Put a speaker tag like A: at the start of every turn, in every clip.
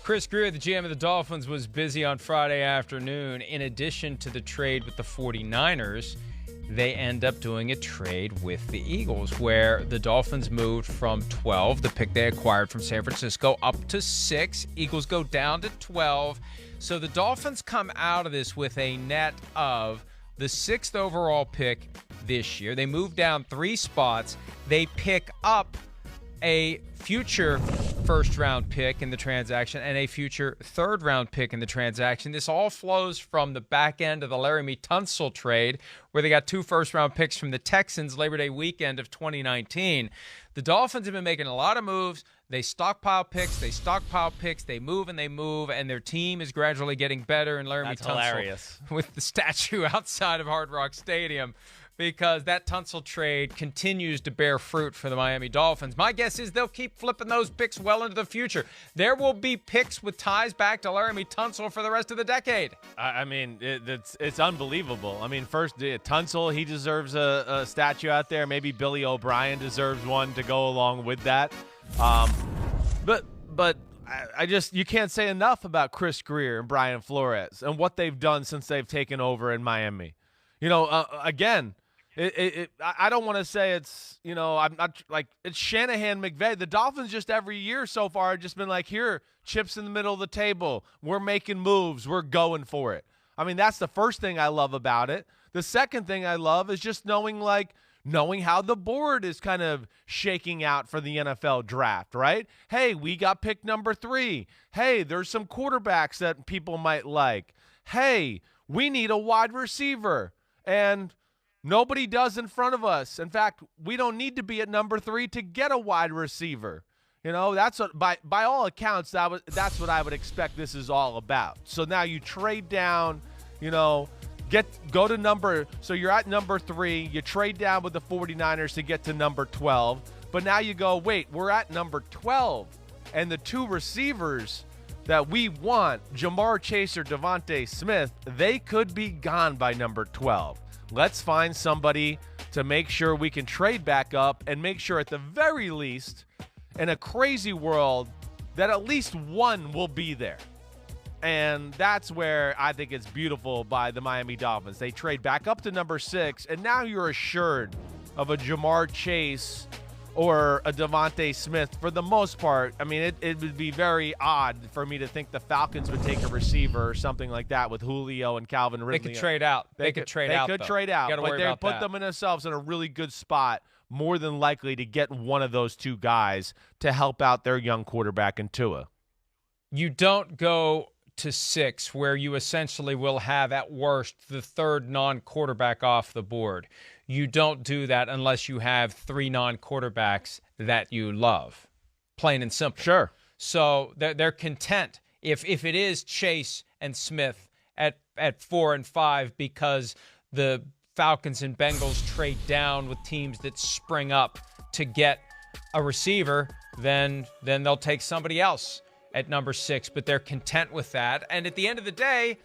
A: Chris Grier, the GM of the Dolphins, was busy on Friday afternoon. In addition to the trade with the 49ers, they end up doing a trade with the Eagles, where the Dolphins moved from 12, the pick they acquired from San Francisco, up to 6. Eagles go down to 12. So the Dolphins come out of this with a net of the 6th overall pick this year. They move down 3 spots. They pick up a future first-round pick in the transaction and a future third-round pick in the transaction. This all flows from the back end of the Laramie Tunsil trade, where they got 2 first-round picks from the Texans Labor Day weekend of 2019. The Dolphins have been making a lot of moves. They stockpile picks, they move, and their team is gradually getting better. And Laramie
B: That's
A: Tunsil,
B: hilarious,
A: with the statue outside of Hard Rock Stadium, because that Tunsil trade continues to bear fruit for the Miami Dolphins. My guess is they'll keep flipping those picks well into the future. There will be picks with ties back to Laramie Tunsil for the rest of the decade.
B: I mean, it's unbelievable. I mean, first, Tunsil, he deserves a statue out there. Maybe Billy O'Brien deserves one to go along with that. But I just, you can't say enough about Chris Grier and Brian Flores and what they've done since they've taken over in Miami. You know, again, I don't want to say it's, you know, I'm not like it's Shanahan McVay. The Dolphins just every year so far have just been like, here, chips in the middle of the table. We're making moves. We're going for it. I mean, that's the first thing I love about it. The second thing I love is just knowing how the board is kind of shaking out for the NFL draft, right? Hey, we got pick number 3. Hey, there's some quarterbacks that people might like. Hey, we need a wide receiver. And nobody does in front of us. In fact, we don't need to be at number 3 to get a wide receiver. You know, that's what, by all accounts, that's what I would expect this is all about. So now you trade down, you know, go to number, so you're at number 3, you trade down with the 49ers to get to number 12, but now you go, wait, we're at number 12, and the 2 receivers that we want, Jamar Chase or Devontae Smith, they could be gone by number 12. Let's find somebody to make sure we can trade back up and make sure at the very least, in a crazy world, that at least one will be there. And that's where I think it's beautiful by the Miami Dolphins. They trade back up to number 6, and now you're assured of a Jamar Chase or a Devontae Smith for the most part. I mean, it would be very odd for me to think the Falcons would take a receiver or something like that with Julio and Calvin Ridley.
A: They could trade out. They could trade out,
B: but they put themselves in a really good spot, more than likely to get one of those 2 guys to help out their young quarterback in Tua.
A: You don't go to 6, where you essentially will have, at worst, the 3rd non-quarterback off the board. You don't do that unless you have 3 non-quarterbacks that you love, plain and simple.
B: Sure.
A: So they're content if it is Chase and Smith at 4 and 5, because the Falcons and Bengals trade down with teams that spring up to get a receiver, then they'll take somebody else at number 6, but they're content with that. And at the end of the day,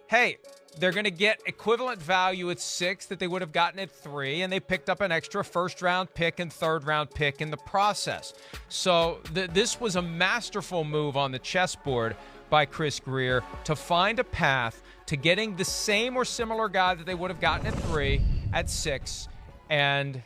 A: hey, they're going to get equivalent value at 6 that they would have gotten at 3, and they picked up an extra first-round pick and third-round pick in the process. So this was a masterful move on the chessboard by Chris Grier to find a path to getting the same or similar guy that they would have gotten at 3, at 6, and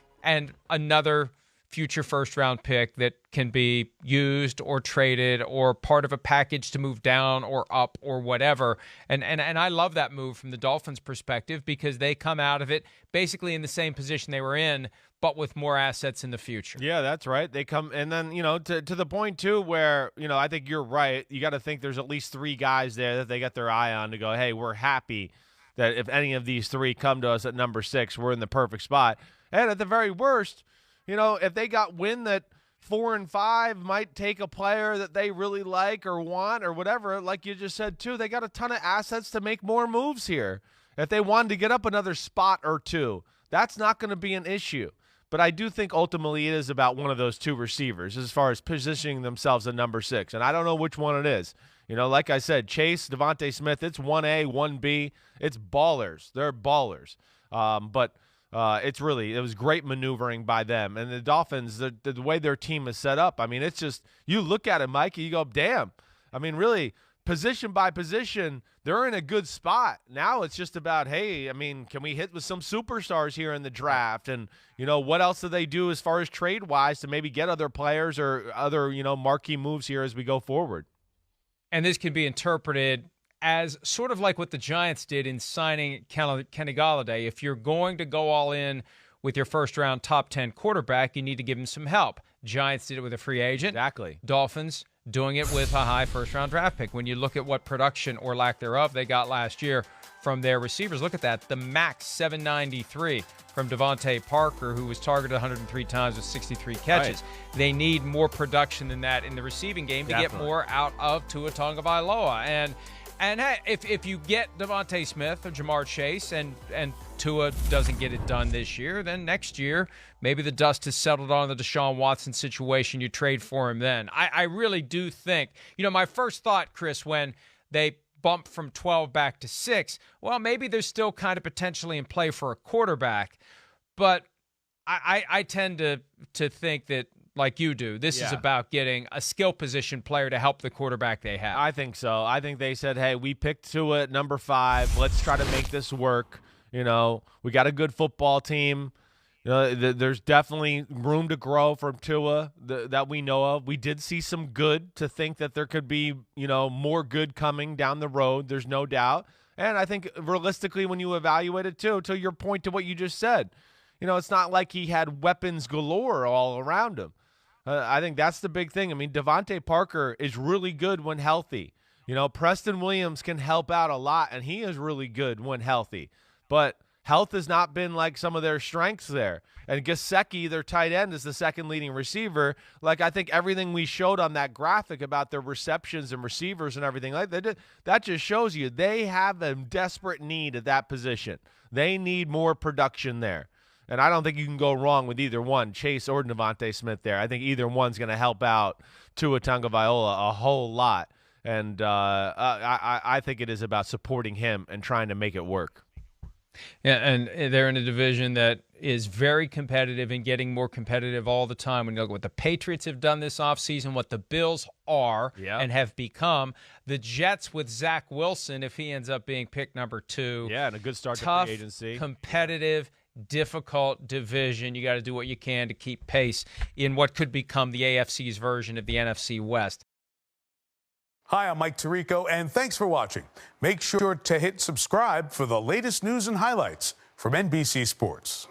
A: another future first-round pick that can be used or traded or part of a package to move down or up or whatever. And I love that move from the Dolphins' perspective, because they come out of it basically in the same position they were in, but with more assets in the future.
B: Yeah, that's right. They come, and then, you know, to the point, too, where, you know, I think you're right. You got to think there's at least 3 guys there that they got their eye on to go, hey, we're happy that if any of these 3 come to us at number 6, we're in the perfect spot. And at the very worst, you know, if they got wind that 4 and 5 might take a player that they really like or want or whatever, like you just said, too, they got a ton of assets to make more moves here. If they wanted to get up another spot or 2, that's not going to be an issue. But I do think ultimately it is about one of those 2 receivers as far as positioning themselves at number 6. And I don't know which one it is. You know, like I said, Chase, Devontae Smith, it's 1A, 1B. It's ballers. They're ballers. But it was great maneuvering by them. And the Dolphins, the way their team is set up, I mean, it's just, you look at it, Mike, and you go, damn. I mean, really, position by position, they're in a good spot. Now it's just about, hey, I mean, can we hit with some superstars here in the draft? And, what else do they do as far as trade-wise to maybe get other players or other, marquee moves here as we go forward?
A: And this can be interpreted as sort of like what the Giants did in signing Kenny Golladay. If you're going to go all in with your first-round top 10 quarterback, you need to give him some help. Giants did it with a free agent.
B: Exactly.
A: Dolphins doing it with a high first-round draft pick. When you look at what production or lack thereof they got last year from their receivers, look at that. The max 793 from Devontae Parker, who was targeted 103 times with 63 catches. Right. They need more production than that in the receiving game to get more out of Tua Tagovailoa. And hey, if you get Devontae Smith or Jamar Chase and Tua doesn't get it done this year, then next year maybe the dust has settled on the Deshaun Watson situation. You trade for him then. I really do think, my first thought, Chris, when they bumped from 12 back to 6, well, maybe they're still kind of potentially in play for a quarterback. But I tend to think that, like you do, this is about getting a skill position player to help the quarterback they have.
B: I think so. I think they said, hey, we picked Tua at number 5. Let's try to make this work. We got a good football team. There's definitely room to grow from Tua that we know of. We did see some good to think that there could be, more good coming down the road. There's no doubt. And I think realistically, when you evaluate it too, to your point to what you just said, it's not like he had weapons galore all around him. I think that's the big thing. I mean, Devontae Parker is really good when healthy. Preston Williams can help out a lot, and he is really good when healthy. But health has not been like some of their strengths there. And Gesicki, their tight end, is the second leading receiver. Like, I think everything we showed on that graphic about their receptions and receivers and everything like that just shows you they have a desperate need at that position. They need more production there. And I don't think you can go wrong with either one, Chase or Devontae Smith there. I think either one's going to help out Tua Tagovailoa a whole lot. And I think it is about supporting him and trying to make it work.
A: Yeah, and they're in a division that is very competitive and getting more competitive all the time. When you look at what the Patriots have done this offseason, what the Bills are and have become, the Jets with Zach Wilson, if he ends up being pick number 2.
B: Yeah, and a good start
A: to
B: free agency.
A: Competitive, difficult division. You got to do what you can to keep pace in what could become the AFC's version of the NFC West.
C: Hi, I'm Mike Tirico, and thanks for watching. Make sure to hit subscribe for the latest news and highlights from NBC Sports.